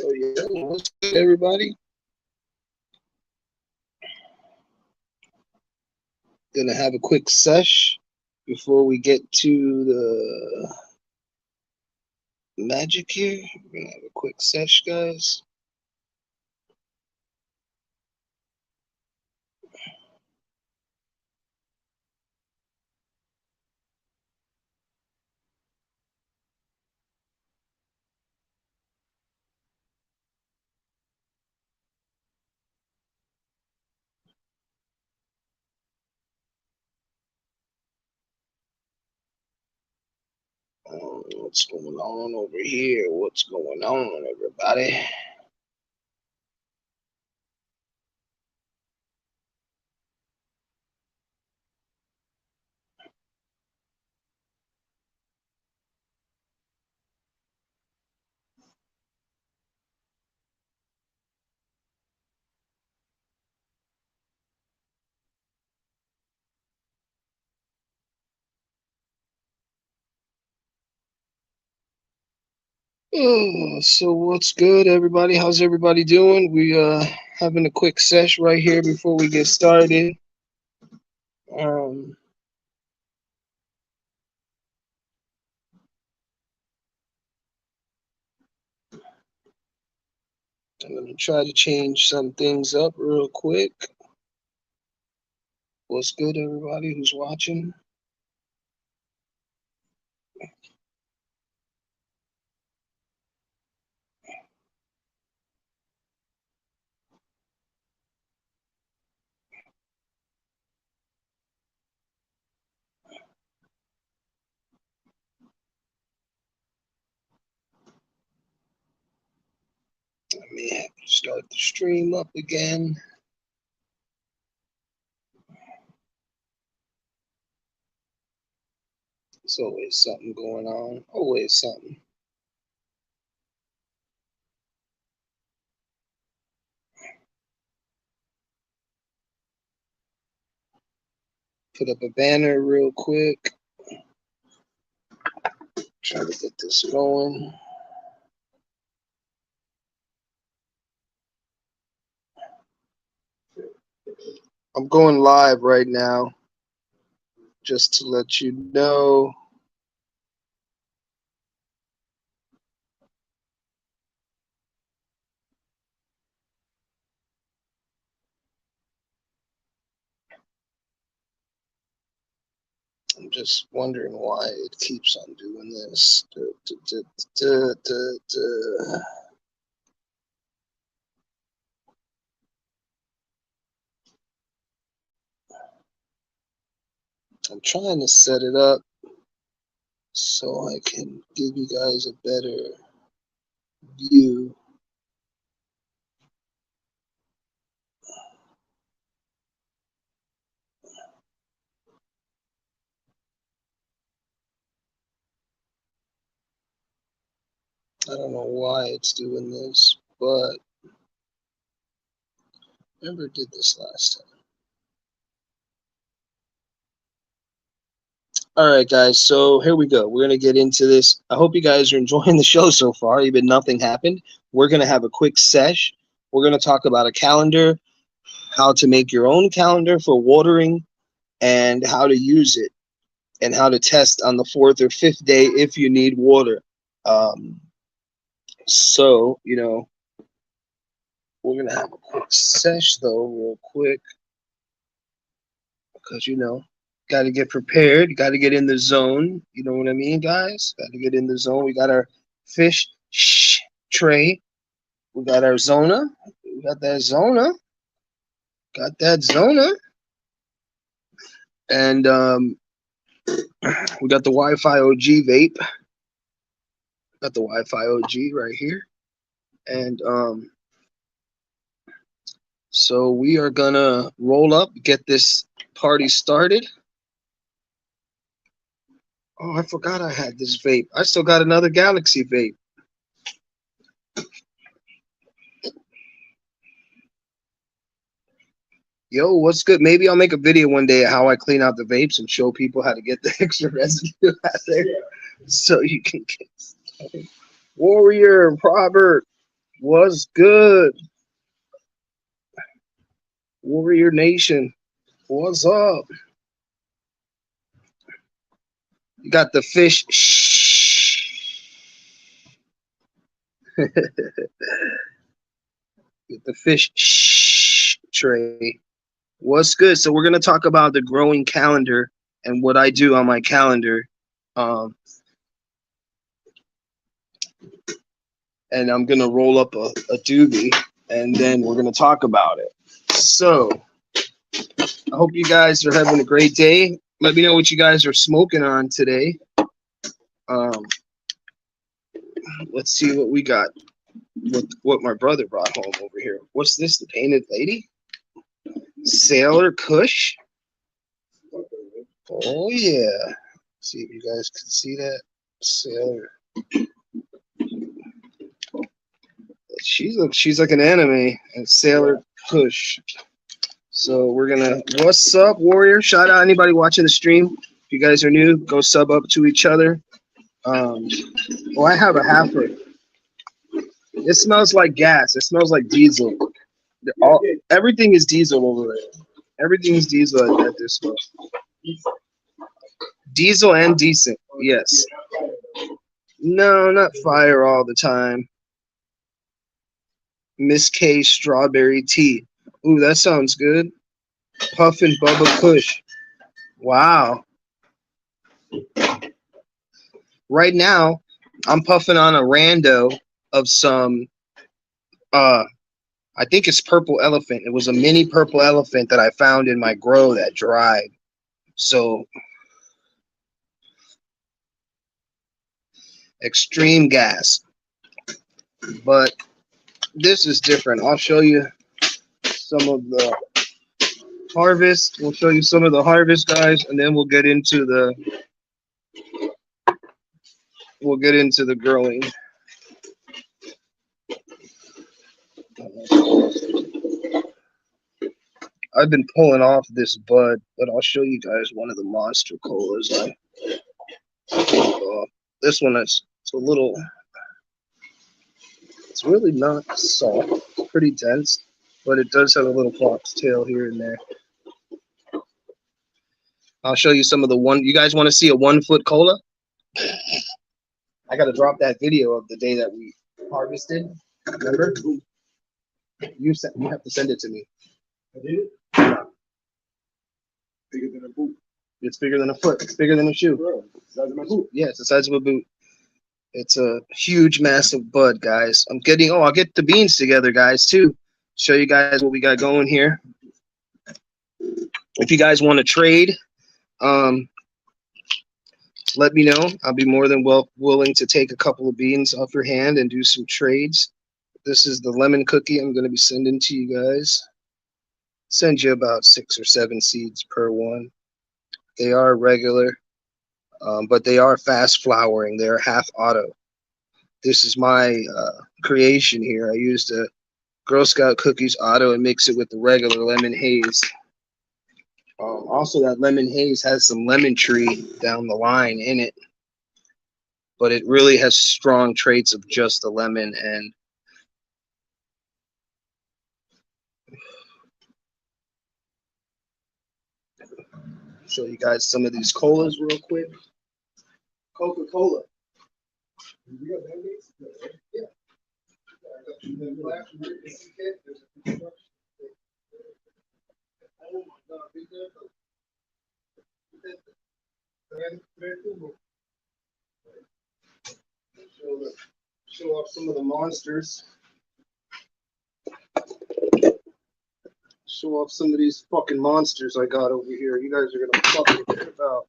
Oh yeah, what's good, everybody? Gonna have a quick sesh before we get to the magic here. We're gonna have a quick sesh, guys. What's going on over here? What's going on, everybody? Oh, so what's good, everybody? How's everybody doing? We having a quick sesh right here before we get started. Um, I'm gonna try to change some things up real quick. What's good, everybody who's watching? I may have to start the stream up again. There's always something going on. Always something. Put up a banner real quick. Try to get this going. I'm going live right now, just to let you know. I'm just wondering why it keeps on doing this. I'm trying to set it up so I can give you guys a better view. I don't know why it's doing this, but I never did this last time. All right, guys. So here we go. We're gonna get into this. I hope you guys are enjoying the show so far. Even nothing happened. We're gonna have a quick sesh. We're gonna talk about a calendar, how to make your own calendar for watering, and how to use it, and how to test on the fourth or fifth day if you need water. Um, so we're gonna have a quick sesh though, real quick, because got to get prepared. Got to get in the zone. You know what I mean, guys? Got to get in the zone. We got our fish tray. We got our Zona. We got that Zona. Got that Zona. And we got the Wi-Fi OG vape. Got the Wi-Fi OG right here. And so we are gonna roll up, get this party started. Oh, I forgot I had this vape. I still got another Galaxy vape. Yo, what's good? Maybe I'll make a video one day of how I clean out the vapes and show people how to get the extra residue out there, so you can get. Warrior Robert, what's good? Warrior Nation, what's up? You got the fish. Get the fish tray. What's good? So we're gonna talk about the growing calendar and what I do on my calendar. And I'm gonna roll up a doobie, and then we're gonna talk about it. So I hope you guys are having a great day. Let me know what you guys are smoking on today. Let's see what we got. What my brother brought home over here. What's this? The Painted Lady? Sailor Kush? Oh yeah. See if you guys can see that. Sailor. She's like an anime, and Sailor Kush. So we're gonna. What's up, Warrior? Shout out anybody watching the stream. If you guys are new, go sub up to each other. Oh, I have a halfer. It smells like gas. It smells like diesel. Everything is diesel over there. Everything is diesel at this one. Diesel and decent. Yes. No, not fire all the time. Miss K strawberry tea. Ooh, that sounds good. Puffin Bubba Kush. Wow. Right now, I'm puffing on a rando of some I think it's Purple Elephant. It was a mini Purple Elephant that I found in my grow that dried. So extreme gas. But this is different. I'll show you some of the harvest. We'll show you some of the harvest, guys, and then we'll get into the growing. I've been pulling off this bud, but I'll show you guys one of the monster colas. This one is it's a little. It's really not soft. It's pretty dense, but it does have a little foxtail here and there. I'll show you some of the one. You guys want to see a 1 foot cola? I got to drop that video of the day that we harvested. Remember? You have to send it to me. I did it? Yeah. Bigger than a boot. It's bigger than a foot. It's bigger than a shoe. Bro, size of my boot. Yeah, it's the size of a boot. It's a huge, massive bud, guys. I'll get the beans together, guys, too. Show you guys what we got going here. If you guys want to trade, let me know. I'll be more than willing to take a couple of beans off your hand and do some trades. This is the lemon cookie I'm going to be sending to you guys. Send you about 6 or 7 seeds per one. They are regular, but they are fast flowering. They're half auto. This is my creation here. I used a Girl Scout Cookies auto and mix it with the regular lemon haze. Also, that lemon haze has some lemon tree down the line in it, but it really has strong traits of just the lemon. And show you guys some of these colas real quick. Coca-Cola. Yeah. Show off some of the monsters. Show off some of these fucking monsters I got over here. You guys are gonna fucking care about.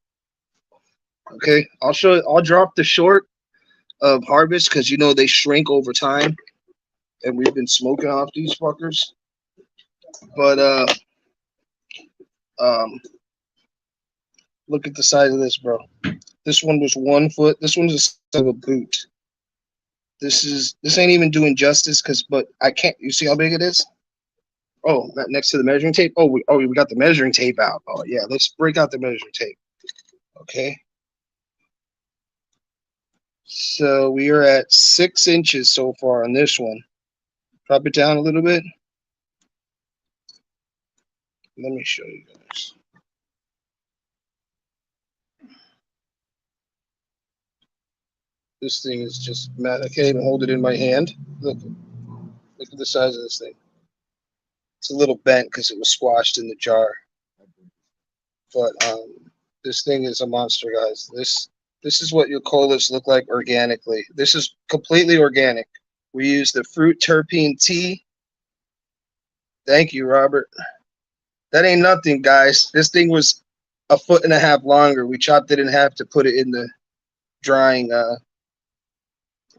Okay, I'll drop the short of harvest because you know they shrink over time, and we've been smoking off these fuckers. But look at the size of this, bro. This one was 1 foot. This one's the size of a boot. This ain't even doing justice but I can't. You see how big it is? Oh, next to the measuring tape. Oh, we got the measuring tape out. Oh yeah, let's break out the measuring tape. Okay. So we are at 6 inches so far on this one. Drop it down a little bit. Let me show you guys. This thing is just mad. I can't even hold it in my hand. Look at the size of this thing. It's a little bent because it was squashed in the jar. But this thing is a monster, guys. This is what your colas look like organically. This is completely organic. We use the fruit terpene tea. Thank you, Robert. That ain't nothing, guys. This thing was a foot and a half longer. We chopped it in half to put it in the drying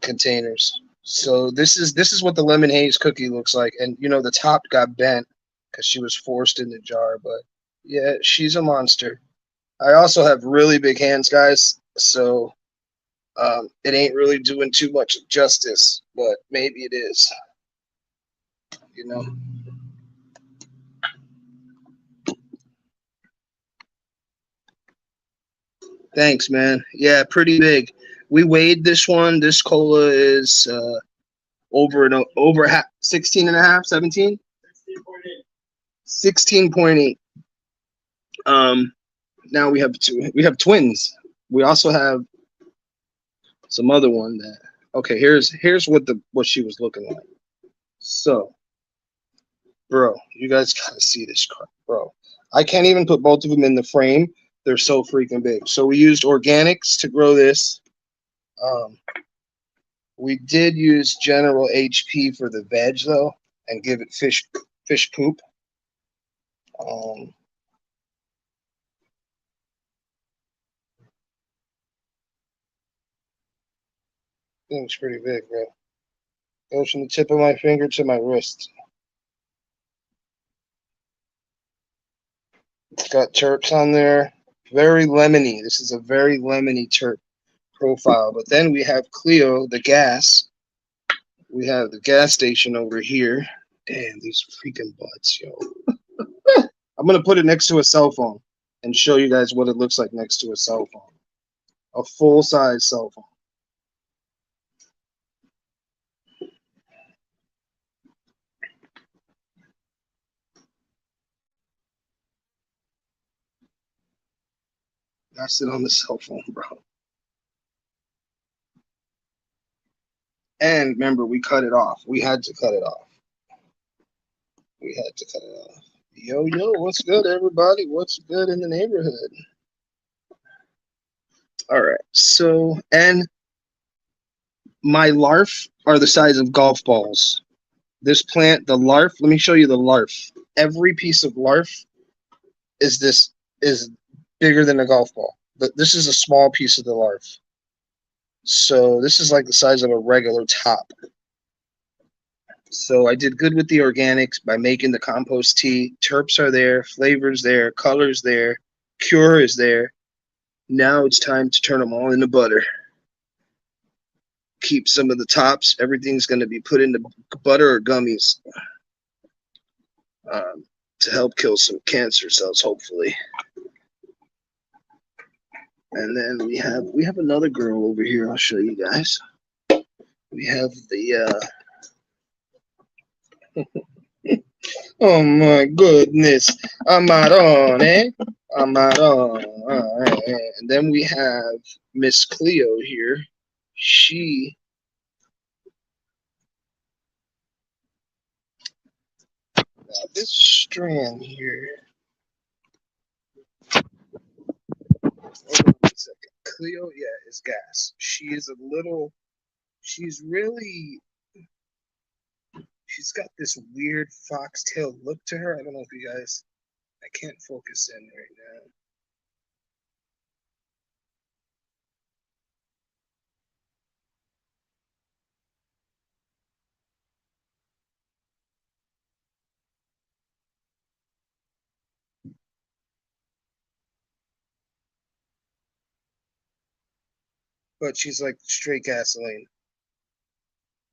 containers. So this is what the lemon haze cookie looks like. And you know the top got bent because she was forced in the jar. But yeah, she's a monster. I also have really big hands, guys. So it ain't really doing too much justice, but maybe it is. You know. Thanks, man. Yeah, pretty big. We weighed this one. This cola is over 16 and a half, 17? 16.8. Now we have twins. We also have some other one that okay, here's what she was looking like. So, bro, you guys gotta see this crap, bro. I can't even put both of them in the frame. They're so freaking big. So we used organics to grow this. We did use General HP for the veg though, and give it fish poop. Thing's pretty big, bro. Goes from the tip of my finger to my wrist. It's got terps on there. Very lemony. This is a very lemony terp profile. But then we have Clio, the gas. We have the gas station over here. Damn, these freaking butts, yo. I'm going to put it next to a cell phone and show you guys what it looks like next to a cell phone. A full-size cell phone. I sit on the cell phone, bro. And remember, we cut it off. We had to cut it off. We had to cut it off. Yo, what's good, everybody? What's good in the neighborhood? All right. So, and my larf are the size of golf balls. This plant, the larf, let me show you the larf. Every piece of larf is bigger than a golf ball. But this is a small piece of the larf. So this is like the size of a regular top. So I did good with the organics by making the compost tea. Terps are there, flavors there, colors there, cure is there. Now it's time to turn them all into butter. Keep some of the tops. Everything's going to be put into butter or gummies to help kill some cancer cells, hopefully. And then we have another girl over here. I'll show you guys. We have the oh my goodness, Amarone, Amarone. And then we have Miss Cleo here. She got this strand here. Hold on a second. Cleo, yeah, is gas. She is a little. She's really. She's got this weird foxtail look to her. I don't know if you guys. I can't focus in right now. But she's like straight gasoline.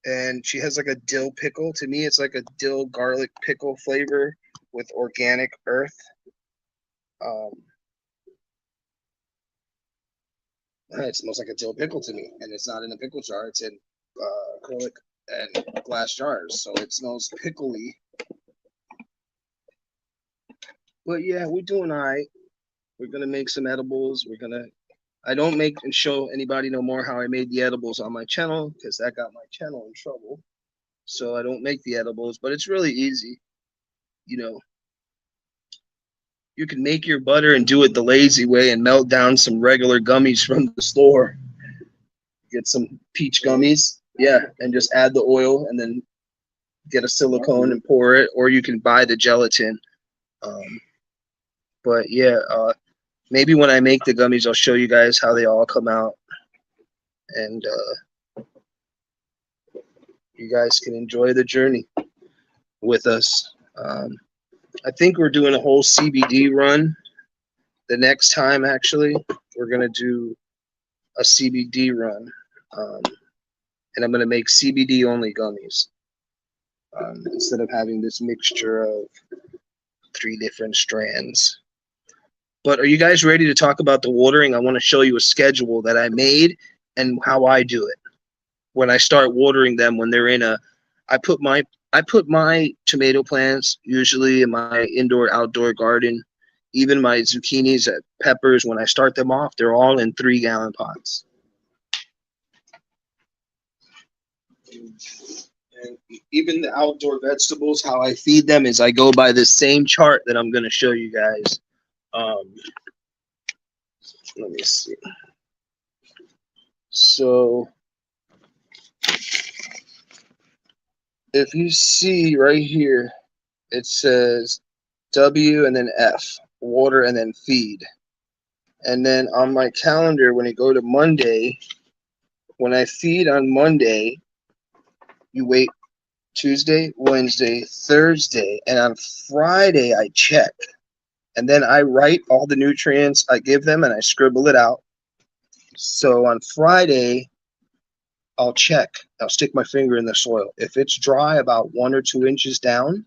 And she has like a dill pickle. To me, it's like a dill garlic pickle flavor with organic earth. Um, It smells like a dill pickle to me, and it's not in a pickle jar. It's in acrylic and glass jars, so it smells pickly. But yeah, we're doing all right. We're gonna make some edibles. I don't make and show anybody no more how I made the edibles on my channel because that got my channel in trouble. So I don't make the edibles, but it's really easy. You know, you can make your butter and do it the lazy way and melt down some regular gummies from the store. Get some peach gummies, yeah, and just add the oil and then get a silicone and pour it, or you can buy the gelatin. Um, but yeah, maybe when I make the gummies, I'll show you guys how they all come out, and you guys can enjoy the journey with us. I think we're doing a whole CBD run. The next time, actually, we're gonna do a CBD run, and I'm gonna make CBD only gummies instead of having this mixture of 3 different strands. But are you guys ready to talk about the watering? I want to show you a schedule that I made and how I do it. When I start watering them, when they're in a, I put my tomato plants usually in my indoor outdoor garden. Even my zucchinis and peppers, when I start them off, they're all in 3-gallon pots. And even the outdoor vegetables, how I feed them is I go by this same chart that I'm going to show you guys. Let me see. So if you see right here, it says W and then F, water and then feed. And then on my calendar, when I go to Monday, when I feed on Monday, you wait Tuesday, Wednesday, Thursday, and on Friday I check. And then I write all the nutrients I give them and I scribble it out. So on Friday, I'll check. I'll stick my finger in the soil. If it's dry about 1 or 2 inches down,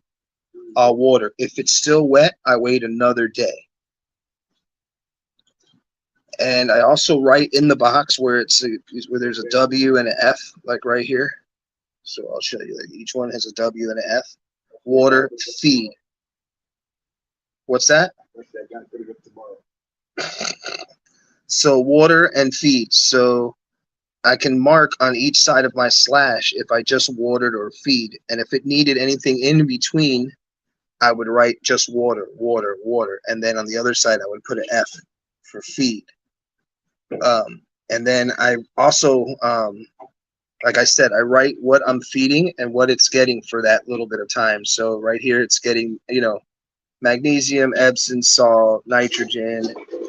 I'll water. If it's still wet, I wait another day. And I also write in the box where where there's a W and an F, like right here. So I'll show you that each one has a W and an F. Water, feed. What's that? So water and feed. So I can mark on each side of my slash if I just watered or feed. And if it needed anything in between, I would write just water, water, water. And then on the other side, I would put an F for feed. And then I also, like I said, I write what I'm feeding and what it's getting for that little bit of time. So right here, it's getting, magnesium, Epsom salt, nitrogen,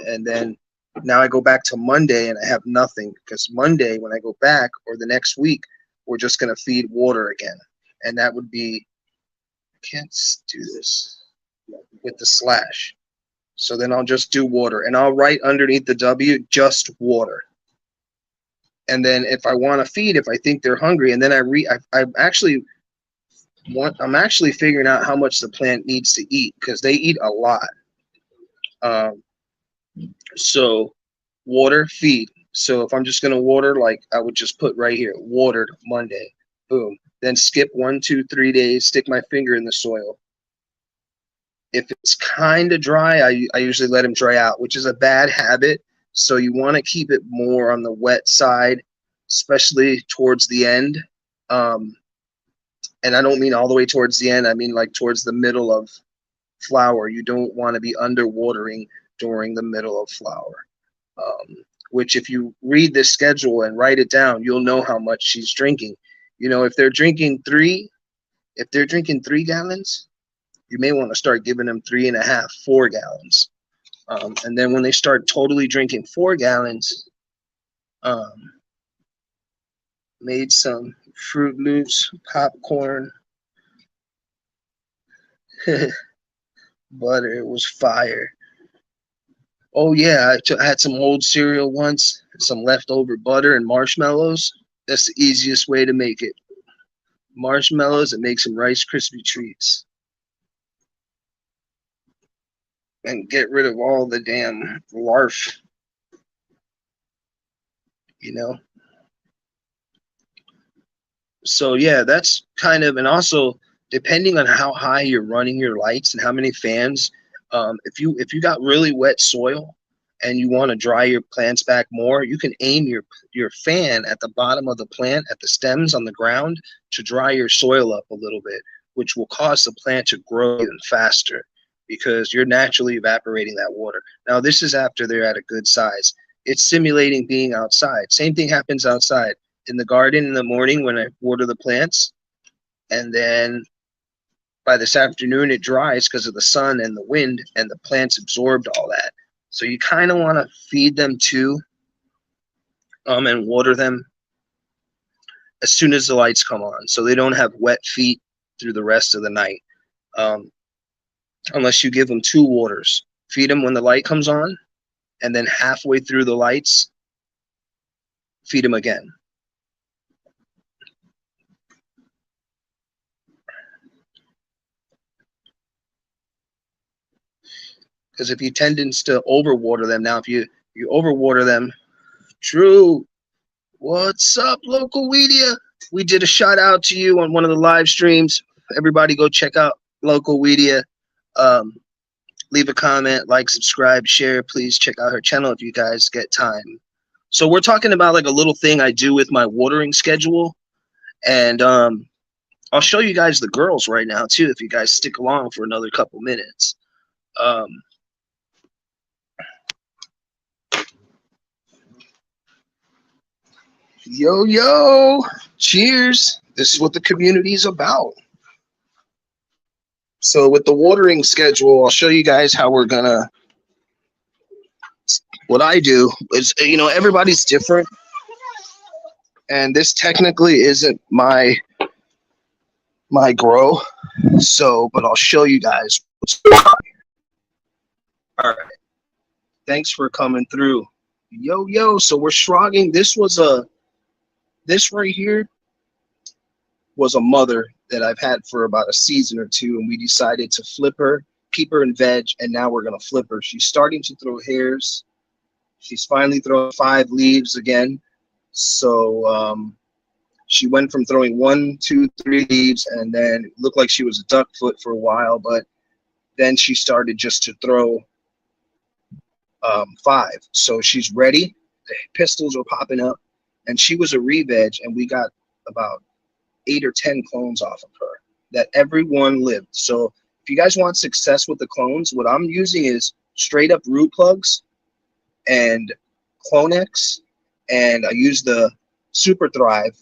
and then now I go back to Monday and I have nothing, because Monday when I go back, or the next week, we're just going to feed water again. And that would be, I can't do this with the slash. So then I'll just do water, and I'll write underneath the W just water. And then if I want to feed, if I think they're hungry, and then I'm actually figuring out how much the plant needs to eat, because they eat a lot. So water, feed. So if I'm just going to water, like I would just put right here, watered Monday, boom. Then skip 1, 2, 3 days, stick my finger in the soil. If it's kind of dry, I usually let them dry out, which is a bad habit. So you want to keep it more on the wet side, especially towards the end. And I don't mean all the way towards the end. I mean like towards the middle of flower. You don't want to be underwatering during the middle of flower. Which if you read this schedule and write it down, you'll know how much she's drinking. If they're drinking 3 gallons, you may want to start giving them 3.5, 4 gallons. And then when they start totally drinking 4 gallons, made some Fruit Loops, popcorn, butter. It was fire. Oh yeah, I had some old cereal once, some leftover butter and marshmallows. That's the easiest way to make it. Marshmallows and make some Rice Krispie treats. And get rid of all the damn larf. you know. So yeah, that's kind of, and also depending on how high you're running your lights and how many fans, if you got really wet soil and you want to dry your plants back more, you can aim your fan at the bottom of the plant, at the stems on the ground, to dry your soil up a little bit, which will cause the plant to grow even faster because you're naturally evaporating that water. Now this is after they're at a good size. It's simulating being outside. Same thing happens outside in the garden in the morning when I water the plants, and then by this afternoon it dries because of the sun and the wind, and the plants absorbed all that. So you kind of want to feed them too, and water them as soon as the lights come on, so they don't have wet feet through the rest of the night. Um, Unless you give them two waters, feed them when the light comes on, and then halfway through the lights, feed them again. Because if you tend to overwater them, now if you overwater them, Drew, what's up, Local Weedia? We did a shout out to you on one of the live streams. Everybody go check out Local Weedia. Leave a comment, like, subscribe, share. Please check out her channel if you guys get time. So we're talking about like a little thing I do with my watering schedule, and I'll show you guys the girls right now too if you guys stick along for another couple minutes. Yo, yo, cheers. This is what the community is about. So with the watering schedule, I'll show you guys how we're gonna, what I do is, everybody's different. And this technically isn't my grow. So, but I'll show you guys what's going on. All right. Thanks for coming through. Yo, yo. So we're shrogging. This right here was a mother that I've had for about a season or two, and we decided to flip her, keep her in veg, and now we're going to flip her. She's starting to throw hairs. She's finally throwing 5 leaves again. So she went from throwing 1, 2, 3 leaves, and then it looked like she was a duck foot for a while, but then she started just to throw 5. So she's ready. The pistils are popping up, and she was a re-veg, and we got about 8 or 10 clones off of her that everyone lived. So if you guys want success with the clones, what I'm using is straight up root plugs and Clonex, and I use the Super Thrive,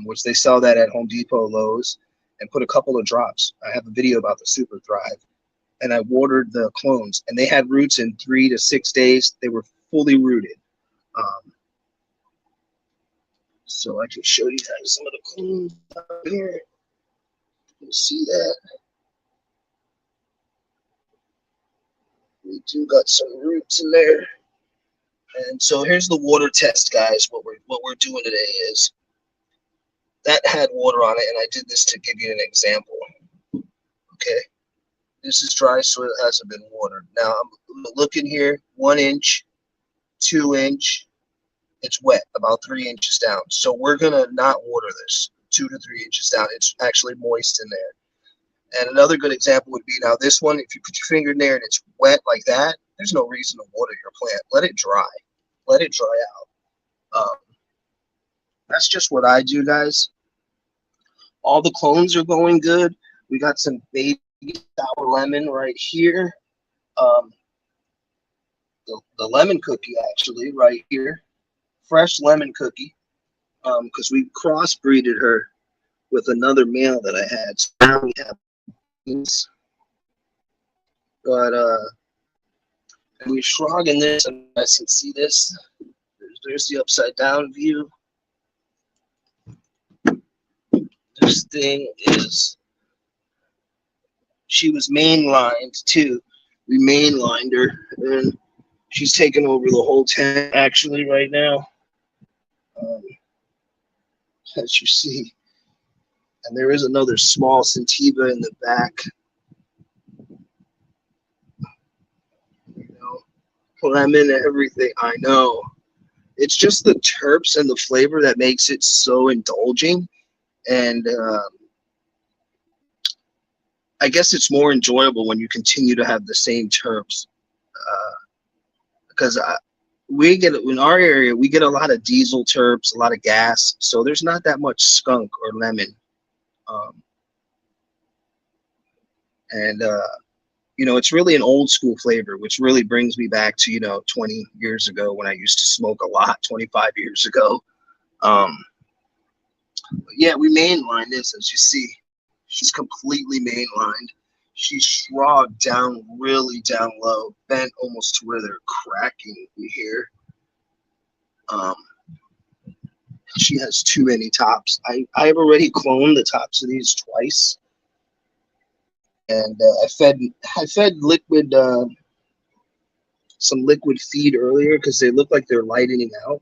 which they sell that at Home Depot, Lowe's, and put a couple of drops. I have a video about the Super Thrive, and I watered the clones, and they had roots in 3 to 6 days. They were fully rooted. So I can show you guys some of the clones down here. You see that? We do got some roots in there. And so here's the water test, guys. What we're doing today is that had water on it, and I did this to give you an example. Okay, this is dry soil that hasn't been watered. Now I'm looking here, 1 inch, 2 inch. It's wet, about 3 inches down. So we're gonna not water this 2 to 3 inches down. It's actually moist in there. And another good example would be, now this one, if you put your finger in there and it's wet like that, there's no reason to water your plant. Let it dry. Let it dry out. That's just what I do, guys. All the clones are going good. We got some baby sour lemon right here. The lemon cookie, actually, right here. Fresh lemon cookie. Because we crossbreeded her with another male that I had. So now we have these. But we're shrogging this, and you guys can see this. There's the upside down view. This thing is, she was mainlined too. We mainlined her, and she's taking over the whole tent actually right now, as you see. And there is another small sativa in the back. You know, lemon and everything. I know. it's just the terps and the flavor that makes it so indulging. And I guess it's more enjoyable when you continue to have the same terps. Because we get in our area, we get a lot of diesel terps, a lot of gas, so there's not that much skunk or lemon. Um, and it's really an old school flavor, which really brings me back to 20 years ago when I used to smoke a lot, 25 years ago. Um, yeah, we mainlined this, as you see. She's completely mainlined. She's shrogged down really down low, bent almost to where they're cracking here. Um, she has too many tops. I've already cloned the tops of these twice, and I fed liquid some liquid feed earlier because they look like they're lightening out.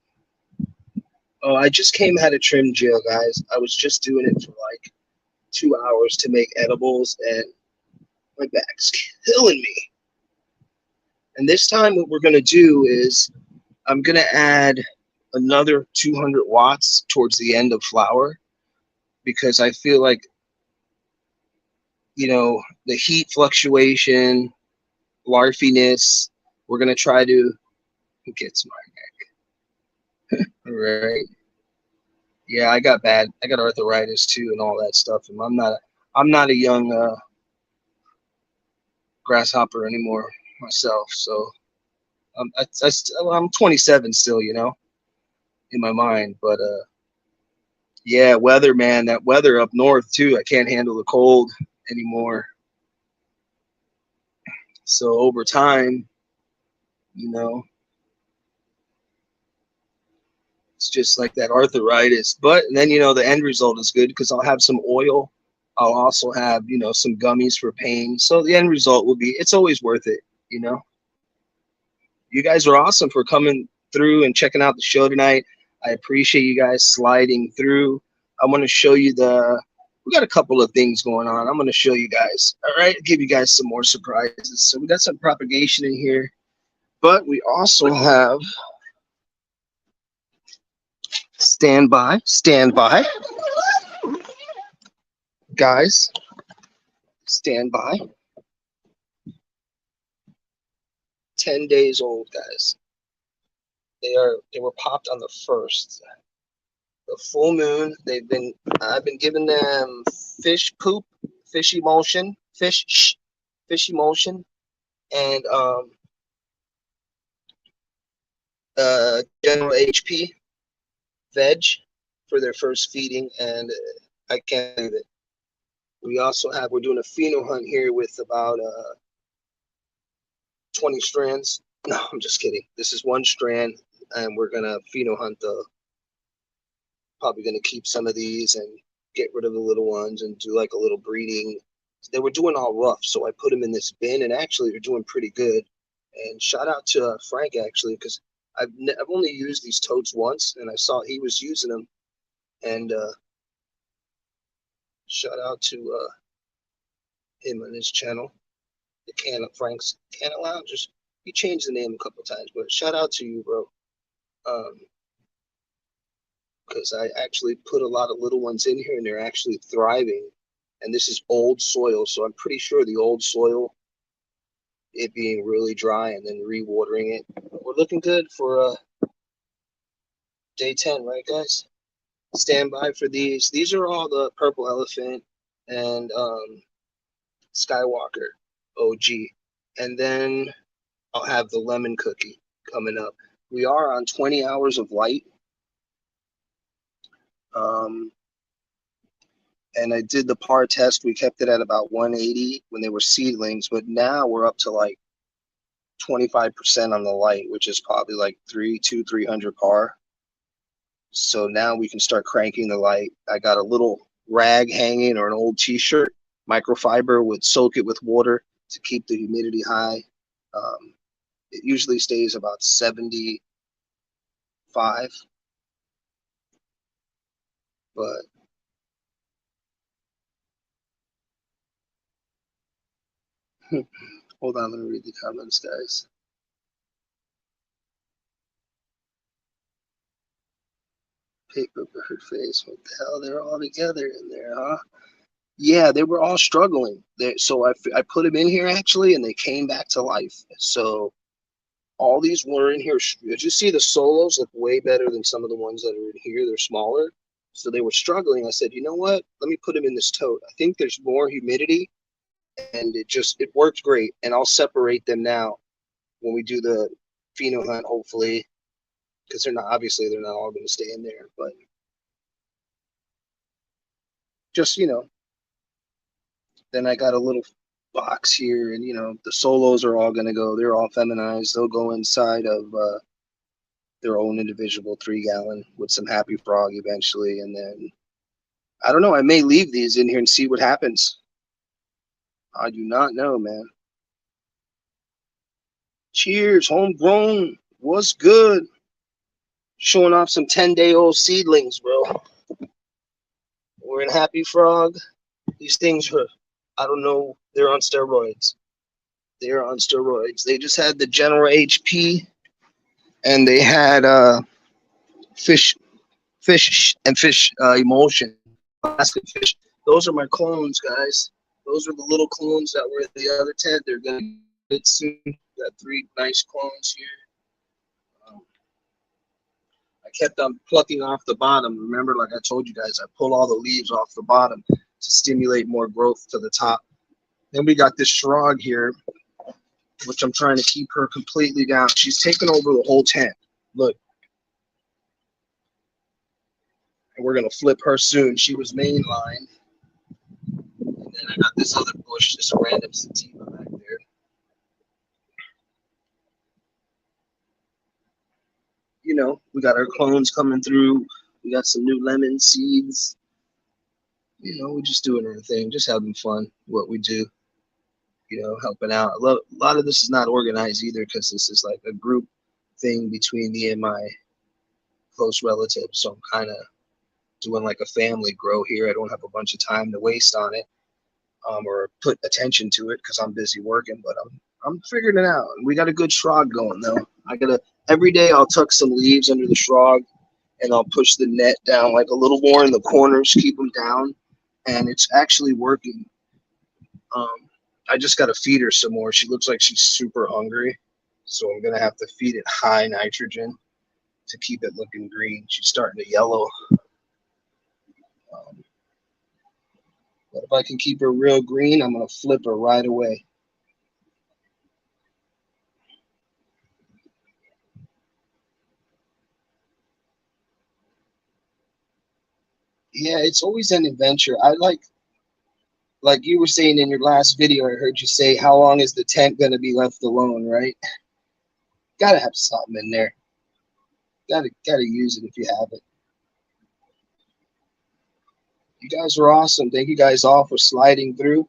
Oh, I just came out of trim jail, guys. I was just doing it for like 2 hours to make edibles, and my back's killing me. And this time, what we're gonna do is I'm gonna add another 200 watts towards the end of flower because I feel like the heat fluctuation, larfiness. We're gonna try to get some. All right. Yeah, I got arthritis too and all that stuff. And I'm not a young grasshopper anymore myself. So I'm 27 still, in my mind. But yeah, weather, man, that weather up north too. I can't handle the cold anymore. So over time, it's just like that arthritis. But then, the end result is good because I'll have some oil. I'll also have, some gummies for pain. So the end result will be, it's always worth it, You guys are awesome for coming through and checking out the show tonight. I appreciate you guys sliding through. I want to show you we got a couple of things going on. I'm going to show you guys. All right. Give you guys some more surprises. So we got some propagation in here, but we also have stand by, guys, stand by. 10 days old, guys. They were popped on the 1st. The full moon. I've been giving them fish poop, fish emulsion, and general HP veg for their first feeding, and I can't believe it. We're doing a pheno hunt here with about 20 strands. No, I'm just kidding. This is one strand, and we're gonna pheno hunt probably gonna keep some of these and get rid of the little ones and do like a little breeding. They were doing all rough, so I put them in this bin, and actually they're doing pretty good. And shout out to Frank actually, because I've only used these totes once, and I saw he was using them, and shout out to him on his channel, the Frank's Canna Lounge. He changed the name a couple times, but shout out to you, bro. Because I actually put a lot of little ones in here, and they're actually thriving. And this is old soil, so I'm pretty sure the old soil, it being really dry and then re-watering it. We're looking good for day 10, right, guys? Stand by for these. These are all the purple elephant and Skywalker OG. And then I'll have the lemon cookie coming up. We are on 20 hours of light. And I did the par test. We kept it at about 180 when they were seedlings, but now we're up to like 25% on the light, which is probably like 300 par. So now we can start cranking the light. I got a little rag hanging or an old t-shirt, microfiber, would soak it with water to keep the humidity high. It usually stays about 75, but hold on, let me read the comments, guys. Paper bird face. What the hell? They're all together in there, huh? Yeah, they were all struggling. So I put them in here actually, and they came back to life. So all these were in here. Did you see the solos look way better than some of the ones that are in here? They're smaller. So they were struggling. I said, you know what? Let me put them in this tote. I think there's more humidity, and it worked great. And I'll separate them now when we do the pheno hunt, hopefully, because they're not all going to stay in there. But just then I got a little box here, and the solos are all going to go. They're all feminized. They'll go inside of their own individual 3-gallon with some Happy Frog eventually, and then I don't know. I may leave these in here and see what happens. I do not know, man. Cheers, homegrown. What's good? Showing off some 10-day-old seedlings, bro. We're in Happy Frog. These things are, I don't know, they're on steroids. They're on steroids. They just had the general HP, and they had fish emulsion. Basket fish. Those are my clones, guys. Those are the little clones that were in the other tent. They're gonna get soon. Got 3 nice clones here. I kept on plucking off the bottom. Remember, like I told you guys, I pull all the leaves off the bottom to stimulate more growth to the top. Then we got this Shrog here, which I'm trying to keep her completely down. She's taken over the whole tent. Look. And we're going to flip her soon. She was mainline. And then I got this other bush, this random sativa back there. We got our clones coming through. We got some new lemon seeds. We're just doing our thing, just having fun, what we do, helping out. A lot of this is not organized either because this is like a group thing between me and my close relatives. So I'm kind of doing like a family grow here. I don't have a bunch of time to waste on it or put attention to it because I'm busy working, but I'm figuring it out. We got a good Shrog going though. Every day I'll tuck some leaves under the Shrog and I'll push the net down like a little more in the corners, keep them down, and it's actually working. I just got to feed her some more. She looks like she's super hungry, so I'm gonna have to feed it high nitrogen to keep it looking green. She's starting to yellow. But if I can keep her real green, I'm going to flip her right away. Yeah, it's always an adventure. I like you were saying in your last video, I heard you say, how long is the tent going to be left alone, right? Got to have something in there. Got to use it if you have it. You guys are awesome. Thank you guys all for sliding through.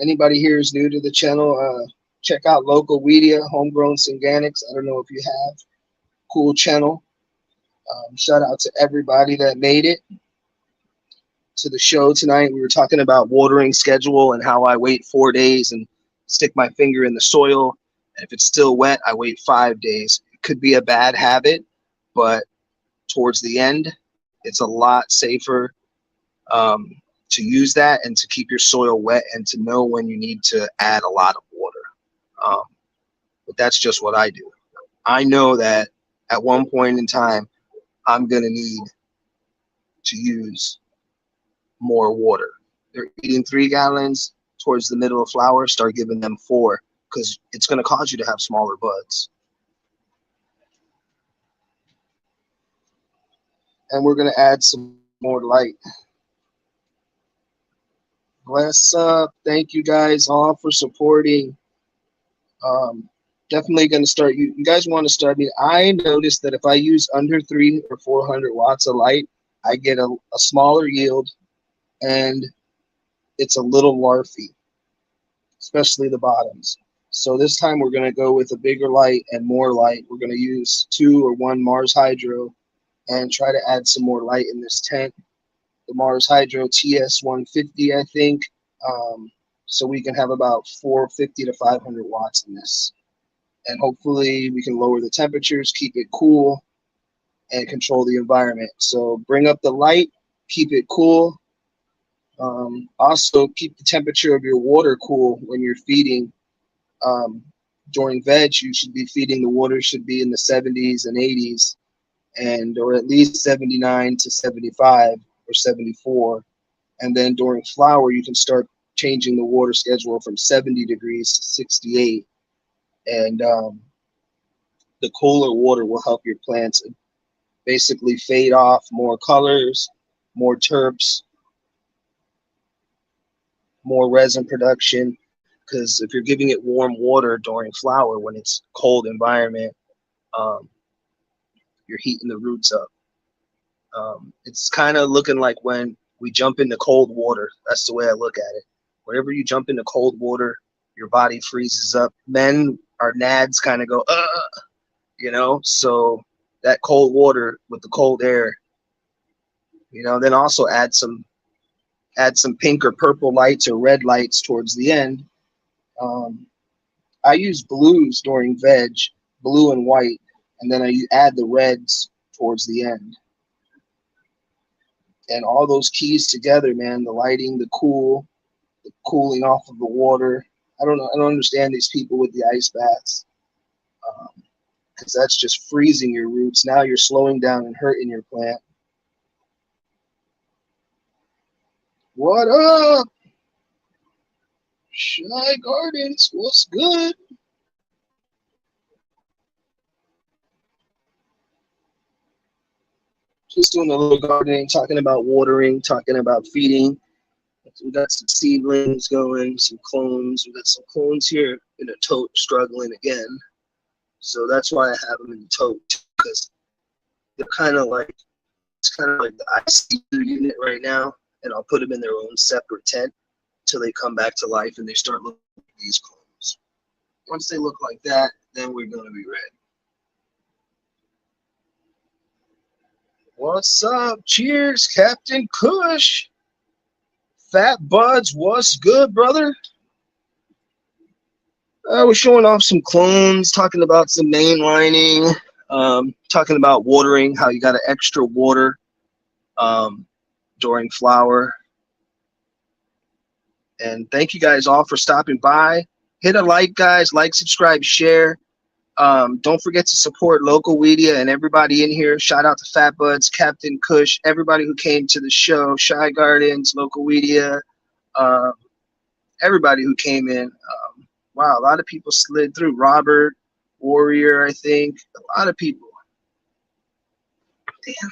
Anybody here is new to the channel, check out Local Weedia, Homegrown Synganics. I don't know if you have. Cool channel. Shout out to everybody that made it to the show tonight. We were talking about watering schedule and how I wait 4 days and stick my finger in the soil. And if it's still wet, I wait 5 days. It could be a bad habit, but towards the end, it's a lot safer to use that and to keep your soil wet and to know when you need to add a lot of water. But that's just what I do. I know that at one point in time, I'm going to need to use more water. They're eating 3 gallons towards the middle of flower, start giving them 4 because it's going to cause you to have smaller buds. And we're going to add some more light. Bless up. Thank you guys all for supporting. Definitely going to start. You guys want to start me. I noticed that if I use under 300 or 400 watts of light, I get a smaller yield and it's a little larfy, especially the bottoms. So this time we're going to go with a bigger light and more light. We're going to use 2 or 1 Mars Hydro and try to add some more light in this tent. The Mars Hydro TS150, I think. So we can have about 450 to 500 watts in this. And hopefully we can lower the temperatures, keep it cool, and control the environment. So bring up the light, keep it cool. Also, keep the temperature of your water cool when you're feeding. Um, During veg, you should be feeding, the water should be in the 70s and 80s, and or at least 79 to 75 or 74. And then during flower, you can start changing the water schedule from 70 degrees to 68. And the cooler water will help your plants basically fade off more colors, more terps, more resin production. Because if you're giving it warm water during flower when it's cold environment, um, you're heating the roots up. It's kind of looking like when we jump into cold water. That's the way I look at it. Whenever you jump into cold water, your body freezes up. Men, our nads kind of go, so that cold water with the cold air, then also add some pink or purple lights or red lights towards the end. Um, I use blues during veg, blue and white, and then I add the reds towards the end. And all those keys together, man, the lighting, the cooling off of the water. I don't know. I don't understand these people with the ice baths, because that's just freezing your roots. Now you're slowing down and hurting your plant. What up, Shy Gardens? What's good? Just doing a little gardening, talking about watering, talking about feeding. We got some seedlings going, some clones. We got some clones here in a tote struggling again. So that's why I have them in the tote, because they're it's kind of like the ICU unit right now, and I'll put them in their own separate tent until they come back to life and they start looking like these clones. Once they look like that, then we're going to be ready. What's up? Cheers, Captain Kush. Fat Buds, what's good, brother? We're showing off some clones, talking about some mainlining, talking about watering, how you got to extra water um, during flower. And thank you guys all for stopping by. Hit a like, guys. Like, subscribe, share. Don't forget to support Local Media and everybody in here. Shout out to Fat Buds, Captain Kush, everybody who came to the show, Shy Gardens, Local Media, everybody who came in. Wow, a lot of people slid through. Robert, Warrior, I think. A lot of people. Damn.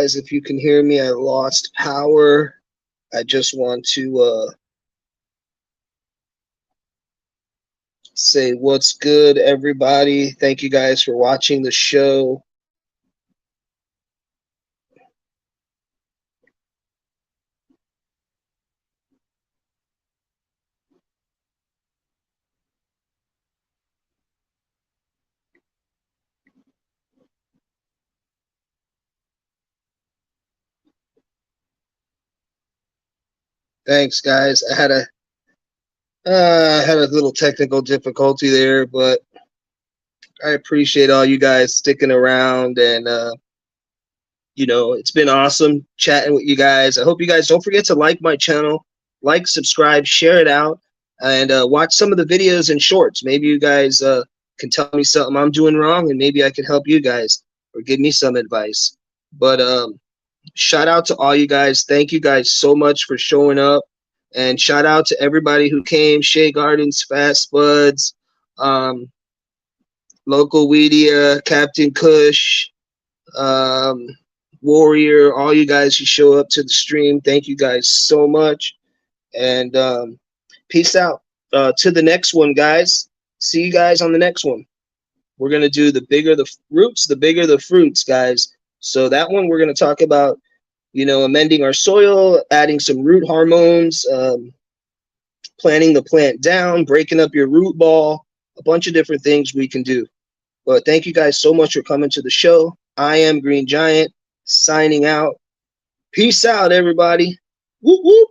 guys if you can hear me. I lost power. I just want to say what's good, everybody. Thank you guys for watching the show. Thanks, guys. I had a little technical difficulty there, but I appreciate all you guys sticking around, and it's been awesome chatting with you guys. I hope you guys don't forget to like my channel, like, subscribe, share it out, and watch some of the videos and shorts. Maybe you guys can tell me something I'm doing wrong, and maybe I can help you guys or give me some advice. But shout out to all you guys. Thank you guys so much for showing up. And shout out to everybody who came, Shea Gardens, Fast Buds, Local Weedia, Captain Kush, Warrior, all you guys who show up to the stream. Thank you guys so much. And peace out. To the next one, guys. See you guys on the next one. We're going to do the bigger the roots, the bigger the fruits, guys. So that one we're going to talk about, amending our soil, adding some root hormones, planting the plant down, breaking up your root ball, a bunch of different things we can do. But thank you guys so much for coming to the show. I am Green Giant, signing out. Peace out, everybody. Whoop, whoop.